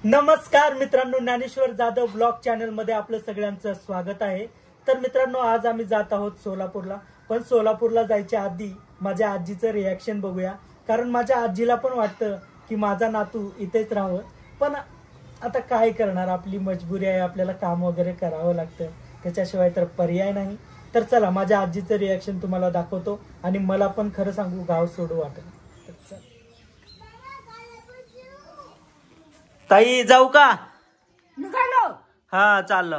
नमस्कार मित्रांनो, Dnyaneshwar Jadhav blog channel मध्ये आपलं सगळ्यांचं स्वागत आहे। तर मित्रांनो, आज आम्ही जात आहोत सोलापूरला। पण सोलापूरला जायच्या आधी माझ्या आजीचं रिॲक्शन बघूया, कारण माझ्या आजीला पण वाटतं की माझा नातू इथेच राहावं, पण आता काय करणार, आपली मजबुरी आहे, आपल्याला काम वगैरे करावं लागतं, त्याच्याशिवाय तर पर्याय नाही। तर चला माझ्या आजीचं रिॲक्शन तुम्हाला दाखवतो आणि मला पण खरं सांगू गाव सोडू वाटत। ताई जाऊ का? निघालो। हा चाललो।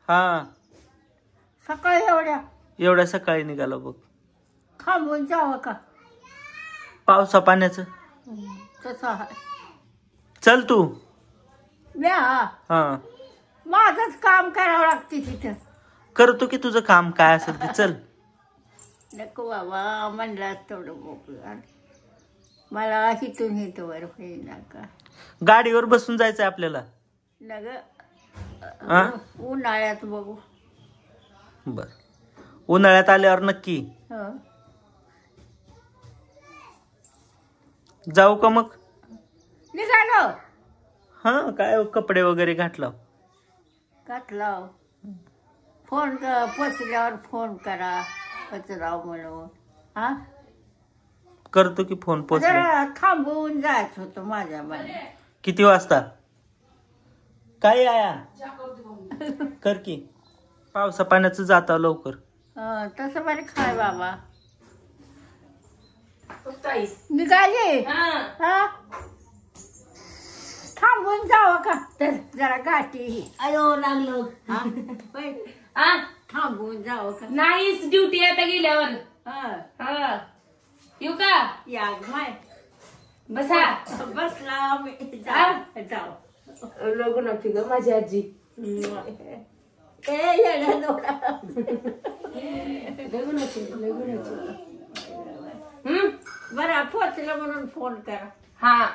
हा सकाळी एवढ्या सकाळी निघालो बघ। थांबून जावं का? पावसा पाण्याचं तसं आहे। चल तू। हा माझंच काम करावं लागते तिथं। करतो की तुझं काम काय असेल ते, चल। नको बाबा, म्हणला थोडं मोकळं, मला हिथून हिथवर होईना का? गाडीवर बसून जायचंय आपल्याला। नग हा? उन्हाळ्यात बघू। बर, उन्हाळ्यात आल्यावर नक्की हं. जाऊ का मग? निघालो। हा काय कपडे वगैरे घातलं? घातला। फोन पोचल्यावर फोन करा, पचराव म्हणून। हा करतो की फोन पोचले। जरा थांबवून जायचं होतं माझ्या मनात। किती वाजता? काय आया कर की, पावसा पाण्याचं जाता लवकर। तसं बरं खाय बाबा। निघाले। हा थांबून जावं का? तर जरा गाठी अयो लागलो। थांबून जावं का? नाहीच, ड्युटी आता गेल्यावर। हा येऊ का? या माय बसा। बसला आम्ही। जाऊ लग्नाची ग माझी आजी। बरं पोचलं म्हणून फोन करा। हा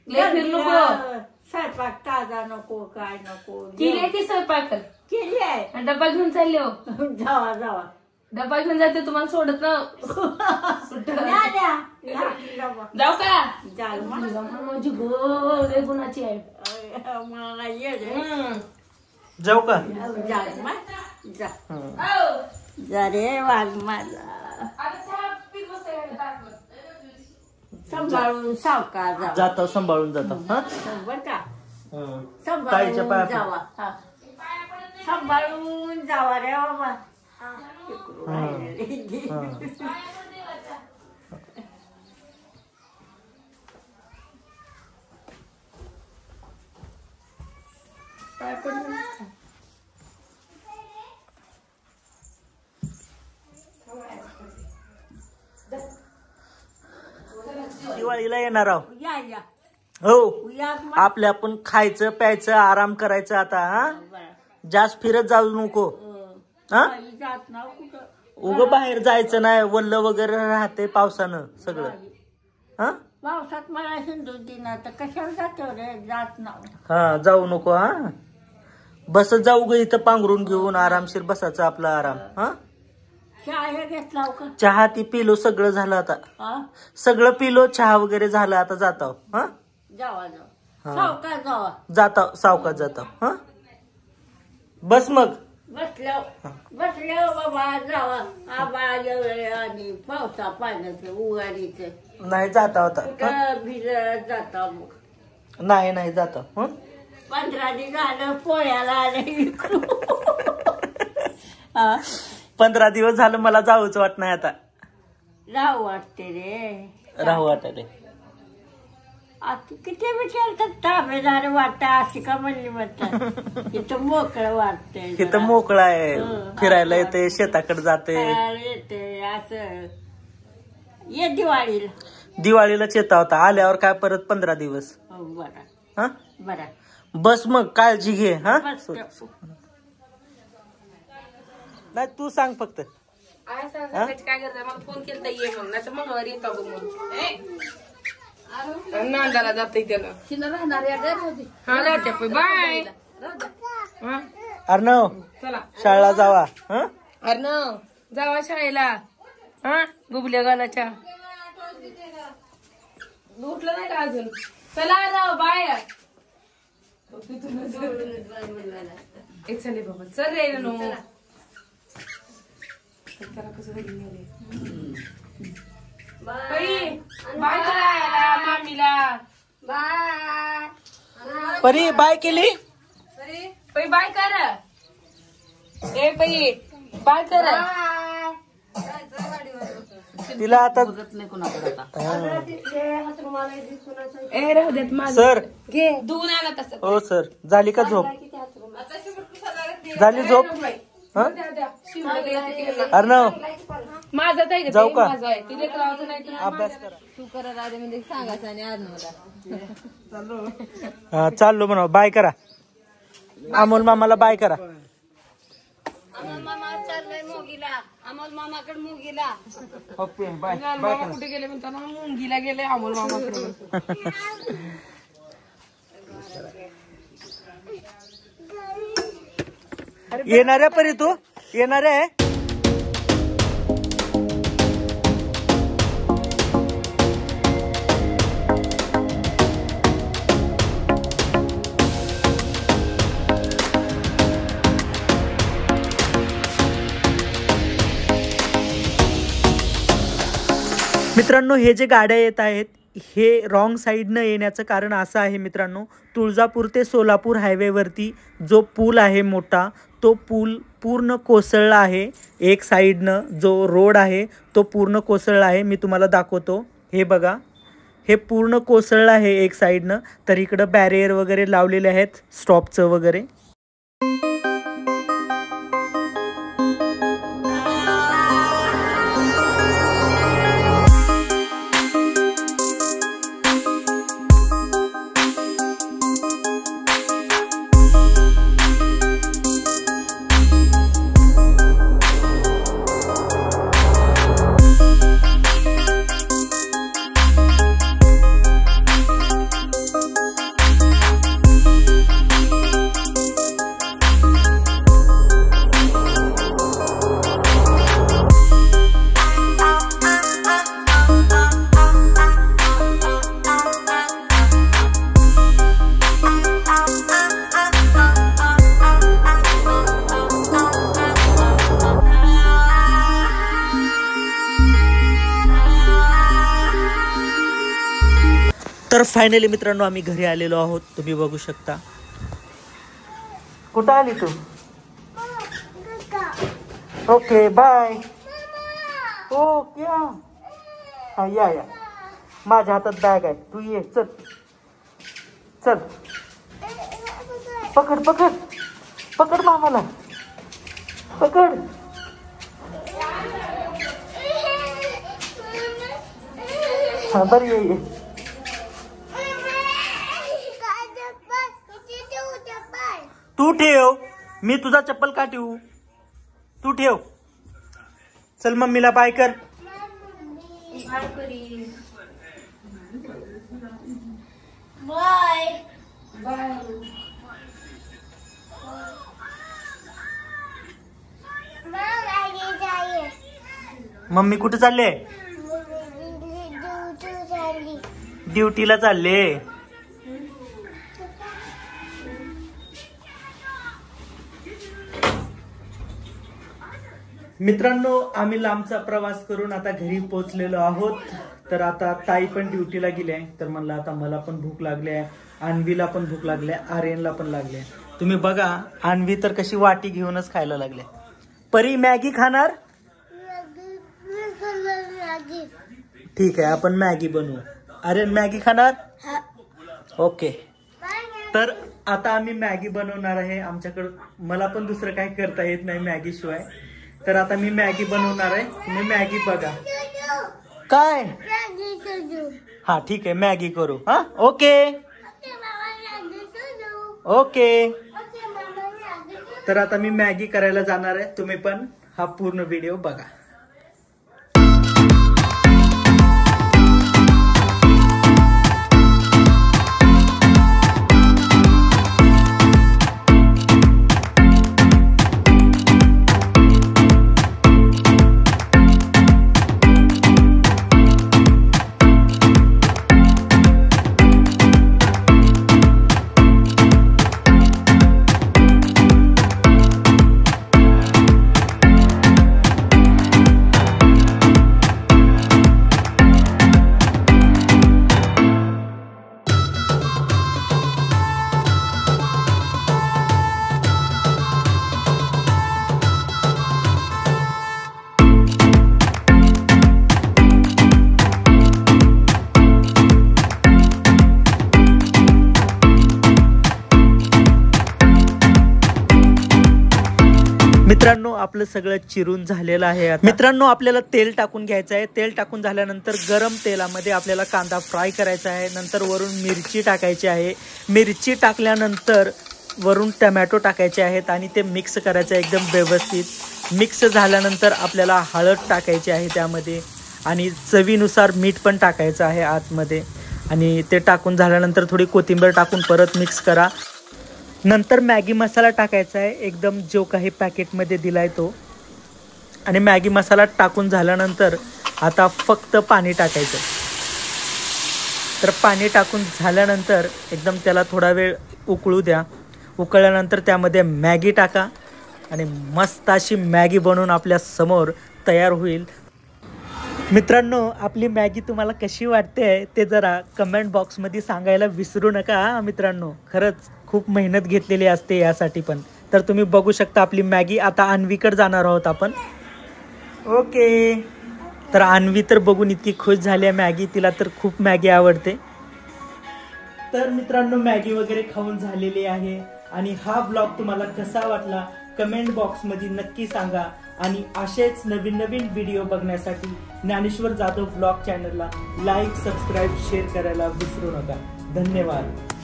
लय फिरलो गं। स्वयंपाक ताजा नको, काय नको। केली की स्वयंपाक केली आहे। डबा घेऊन चालले हो। जावा जावा, डबा घेऊन जाते, तुम्हाला सोडत ना। जाऊ का? माझी गो लय गुणाची आहे। मला ये जाऊ का? जा रे वाघ माझा। सांभाळून सावका जा। जातो, सांभाळून जातो। हा बर का? ताईच्या सांभाळून पाया जावा। सांभाळून जावा रे बाबा। दिवाळीला येणार आहो। या या हो, या आपल्या आपण खायचं प्यायचं आराम करायचं आता। हा जास्त फिरत जाऊ नको। हा जात ना कुठं उग बाहेर जायचं नाही, वल्ल वगैरे राहते पावसानं सगळं। हा पावसात मला हिंदू दिना तर कशाला जातो रे? जात ना। हा जाऊ नको। हा बस जाऊ ग, इथं पांघरून घेऊन आरामशीर बसायचं आपला आराम। हा चहा घेतला का? चहा ती पिलो, सगळं झालं आता। सगळं पिलो, चहा वगैरे झालं, आता जातो। हा जावा जावा, सावका जावा। जाता सावकाश जाता। हा बस मग। बसल्या बाबा जावा। आबाळ आणि पावसा पाण्याचं उघाडीचं नाही जाता होता। कुठं भिजत जाता मग? नाही जाता। 15 दिवस झालं पोळ्याला आले। 15 दिवस झालं मला जाऊच वाट नाही आता। राहू वाटते रे, राहू वाटले। आता किती विचारतात ताबेदार वाटतं, अशी का म्हणली म्हणतात? इथं मोकळं वाटतंय, इथं मोकळा आहे, फिरायला येते, शेताकडे जाते, येते असं। ये दिवाळीलाच येता होता, आल्यावर काय परत 15 दिवस। बरं हा बरं, बस मग, काळजी घे। हा नाही तू सांग फक्त। काय करताय? मला फोन केला ये म्हणून, नाही तर मंगळवारी येतो बघ म्हणून। नांदाला जाते त्याला राहणार। हा राहते, बाय। अर्णव चला शाळेला जावा। हा अर्णव जावा शाळेला। हा गुबल्या गालाच्या उठलं नाही का अजून? चला राव बाय. चले बाबा चल रे नो. बाय करा मामीला. बाय. परी बाय केली. पै बाय कर. ए पै बाय कर. तिला आता ए राहू देत माझं. सर घे धुवून आला तसं. हो सर. झाली का झोप? झाली झोप? अर्णव माझा जाऊ का? माझा आहे तिथे करावं नाही तुला. अभ्यास करा. तू करत आधी म्हणजे सांगायचं आणि हा, चाललो म्हणा. बाय करा. अमोल मामाला बाय करा. अमोल मामा चाललंय मोगीला. अमोल मामाकडे मोगीला. Okay bye. मामा कुठे गेले म्हणताना मुंगीला गेले अमोल मामाकडे. येणाऱ्या परी तू येणाऱ्या आहे. मित्रांनो हे जे गाड्या येत आहेत हे रॉंग साईडनं येण्याचं कारण असं आहे मित्रांनो. तुळजापूर ते सोलापूर हायवेवरती जो पूल आहे मोठा तो पूल पूर्ण कोसळला आहे. एक साईडनं जो रोड आहे तो पूर्ण कोसळला आहे. मी तुम्हाला दाखवतो. हे बघा हे पूर्ण कोसळलं आहे एक साईडनं. तर इकडं बॅरियर वगैरे लावलेले आहेत स्टॉपचं वगैरे. तर फायनली मित्रांनो आम्ही घरी आलेलो आहोत. तुम्ही बघू शकता. कुठं आली तू? Okay bye. हो क्या? हा या या. माझ्या हातात बॅग आहे. तू ये. चल चल. पकड पकड पकड मामाला. पकड. हा बरं ये. तू ठेव. मी तुझा चप्पल का ठेवू? तू ठेव. चल मम्मीला बाय कर. बाय. मम्मी कुठे चालले? ड्युटीला चालले. मित्रांनो आम्ही लांबचा प्रवास करून आता घरी पोहोचलेलो आहोत. तर आता ताई पण ड्युटीला गेली आहे. तर म्हणलं आता मला पण भूक लागली आहे. अन्वीला पण भूक लागली आहे. आर्यनला पण लागली आहे. तुम्ही बघा अन्वी तर कशी वाटी घेऊनच खायला लागले. परी मॅगी खाणार? ठीक आहे आपण मॅगी बनवू. आर्यन मॅगी खाणार? ओके. तर आता आम्ही मॅगी बनवणार आहे. आमच्याकडं मला पण दुसरं काही करता येत नाही मॅगी शिवाय. तर आता मी मॅगी बनवणार आहे. तुम्ही मॅगी बघा. काय? हा ठीक आहे मॅगी करू. हा ओके ओके. तर आता मी मॅगी करायला जाणार आहे. तुम्ही पण हा पूर्ण व्हिडिओ बघा. मित्रांनो आपलं सगळं चिरून झालेलं आहे. मित्रांनो आपल्याला तेल टाकून घ्यायचं आहे. तेल टाकून झाल्यानंतर गरम तेलामध्ये आपल्याला कांदा फ्राय करायचा आहे. नंतर वरून मिरची टाकायची आहे. मिरची टाकल्यानंतर वरून टमॅटो टाकायचे आहेत आणि ते मिक्स करायचं आहे एकदम व्यवस्थित. मिक्स झाल्यानंतर आपल्याला हळद टाकायची आहे त्यामध्ये आणि चवीनुसार मीठ पण टाकायचं आहे आतमध्ये. आणि ते टाकून झाल्यानंतर थोडी कोथिंबीर टाकून परत मिक्स करा. नंतर मॅगी मसाला टाकायचा आहे एकदम जो काही पॅकेटमध्ये दिलाय तो. आणि मॅगी मसाला टाकून झाल्यानंतर आता फक्त पाणी टाकायचं. तर पाणी टाकून झाल्यानंतर एकदम त्याला थोडा वेळ उकळू द्या. उकळल्यानंतर त्यामध्ये मॅगी टाका आणि मस्त अशी मॅगी बनवून आपल्या समोर तयार होईल. मित्रांनो आपली मॅगी तुम्हाला कशी वाटते ते जरा कमेंट बॉक्समध्ये सांगायला विसरू नका मित्रांनो. खरंच खूप मेहनत घेतलेली असते यासाठी पण. तर तुम्ही बघू शकता आपली मॅगी. आता अन्वीकडे जाणार आहोत आपण. ओके. तर अन्वी तर बघून इतकी खुश झाली आहे मॅगी. तिला तर खूप मॅगी आवडते. तर मित्रांनो मॅगी वगैरे खाऊन झालेली आहे. आणि हा ब्लॉग तुम्हाला कसा वाटला कमेंट बॉक्समध्ये नक्की सांगा. आणि असेच नवीन नवीन व्हिडिओ बघण्यासाठी ज्ञानेश्वर जाधव ब्लॉग चॅनलला लाईक सबस्क्राईब शेअर करायला विसरू नका. धन्यवाद.